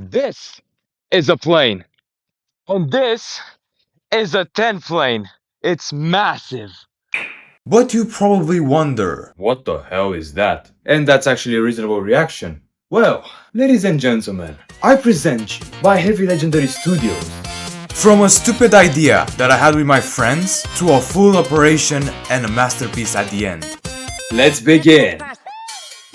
This is a plane. And this is a 10 plane. It's massive. But you probably wonder, what the hell is that? And that's actually a reasonable reaction. Well, ladies and gentlemen, I present you by Heavy Legendary Studios. From a stupid idea that I had with my friends to a full operation and a masterpiece at the end. Let's begin!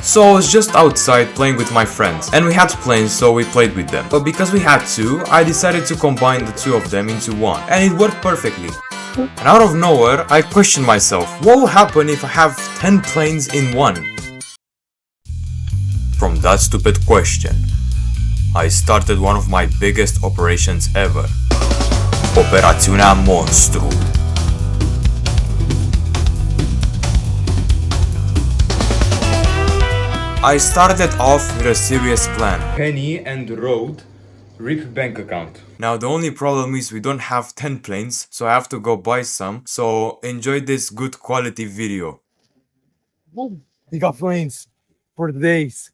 So I was just outside playing with my friends, and we had planes, so we played with them. But because we had two, I decided to combine the two of them into one, and it worked perfectly. And out of nowhere, I questioned myself, what will happen if I have 10 planes in one? From that stupid question, I started one of my biggest operations ever. Operațiunea Monstru. I started off with a serious plan. Penny and Road, RIP bank account. Now the only problem is we don't have 10 planes, so I have to go buy some, so enjoy this good quality video. We got planes for the days.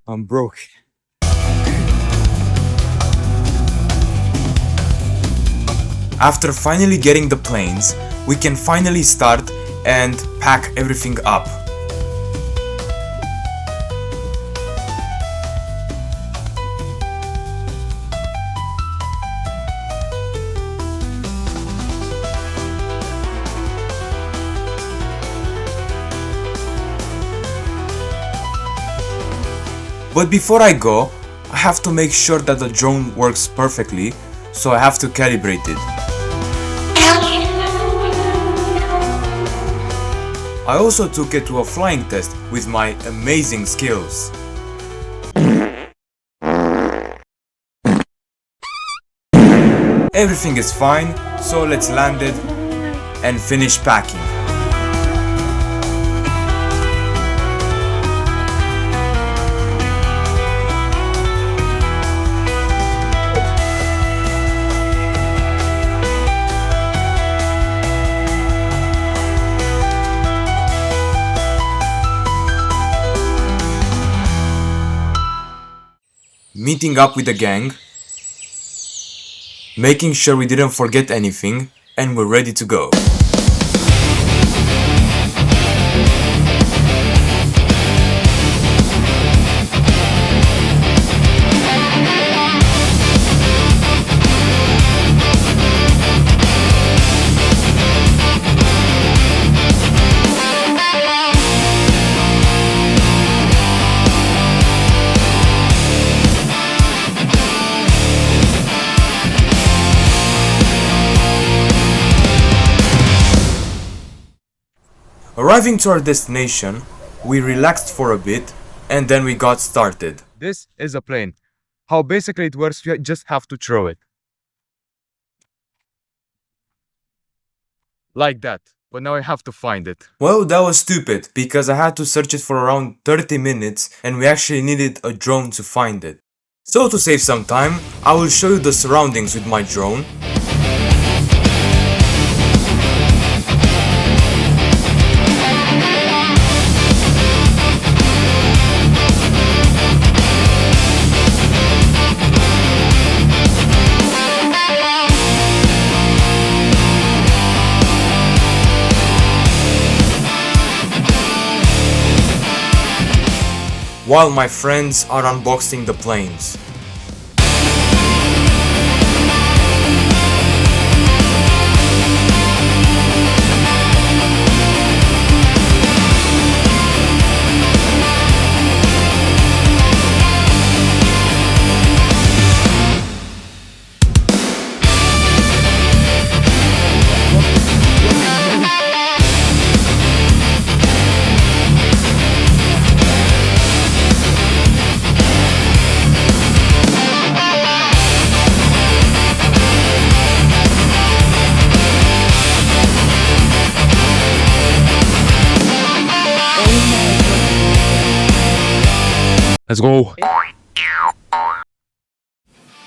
I'm broke. After finally getting the planes, we can finally start and pack everything up. But before I go, I have to make sure that the drone works perfectly, so I have to calibrate it. I also took it to a flying test with my amazing skills. Everything is fine, so let's land it and finish packing. Meeting up with the gang, making sure we didn't forget anything, and we're ready to go. Arriving to our destination, we relaxed for a bit and then we got started. This is a plane. How basically it works, you just have to throw it. Like that. But now I have to find it. Well, that was stupid because I had to search it for around 30 minutes and we actually needed a drone to find it. So to save some time, I will show you the surroundings with my drone. While my friends are unboxing the planes. Let's go.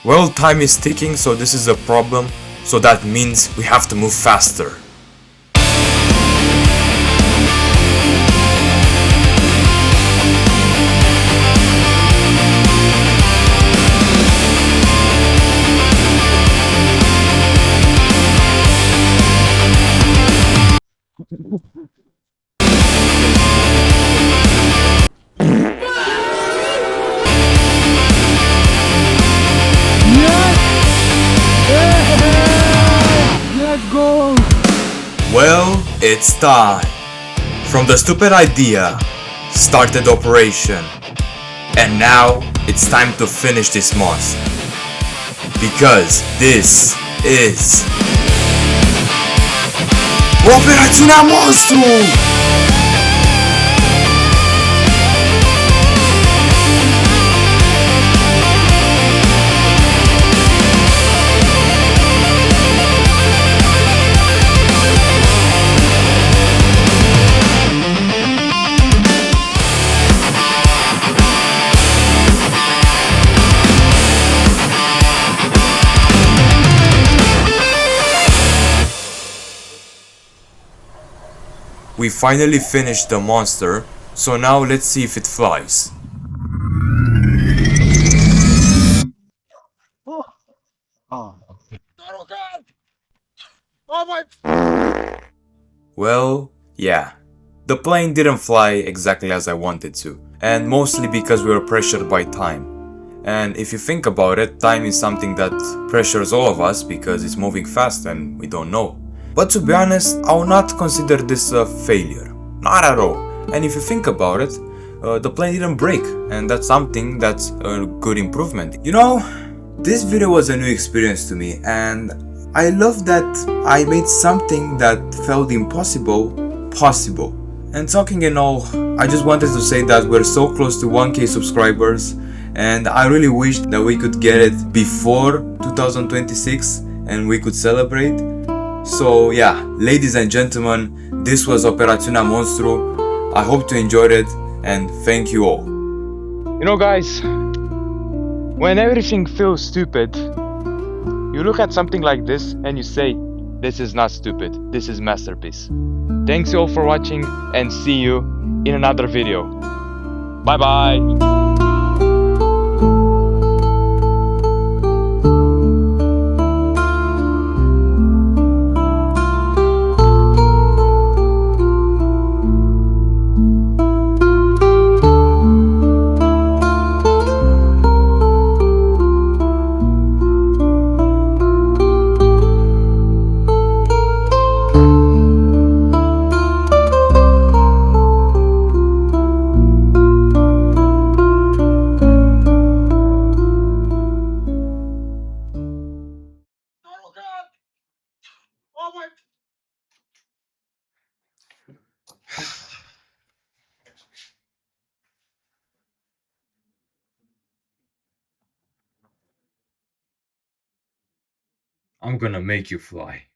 Well, time is ticking, so this is a problem. So that means we have to move faster. Let's go. Well, it's time. From the stupid idea, started operation. And now, it's time to finish this monster. Because this is... Operatiunea Monstru! We finally finished the monster, so now let's see if it flies. Well, yeah. The plane didn't fly exactly as I wanted to, and mostly because we were pressured by time. And if you think about it, time is something that pressures all of us because it's moving fast and we don't know. But to be honest, I will not consider this a failure. Not at all. And if you think about it, the plane didn't break, and that's something that's a good improvement. You know, this video was a new experience to me, and I love that I made something that felt impossible possible. And talking in all, I just wanted to say that we're so close to 1K subscribers, and I really wish that we could get it before 2026 and we could celebrate. So yeah, ladies and gentlemen, this was Operatiunea Monstru. I hope you enjoyed it, and thank you all. You know, guys, when everything feels stupid, you look at something like this and you say, this is not stupid, this is masterpiece. Thanks you all for watching, and see you in another video. Bye bye! I'm gonna make you fly.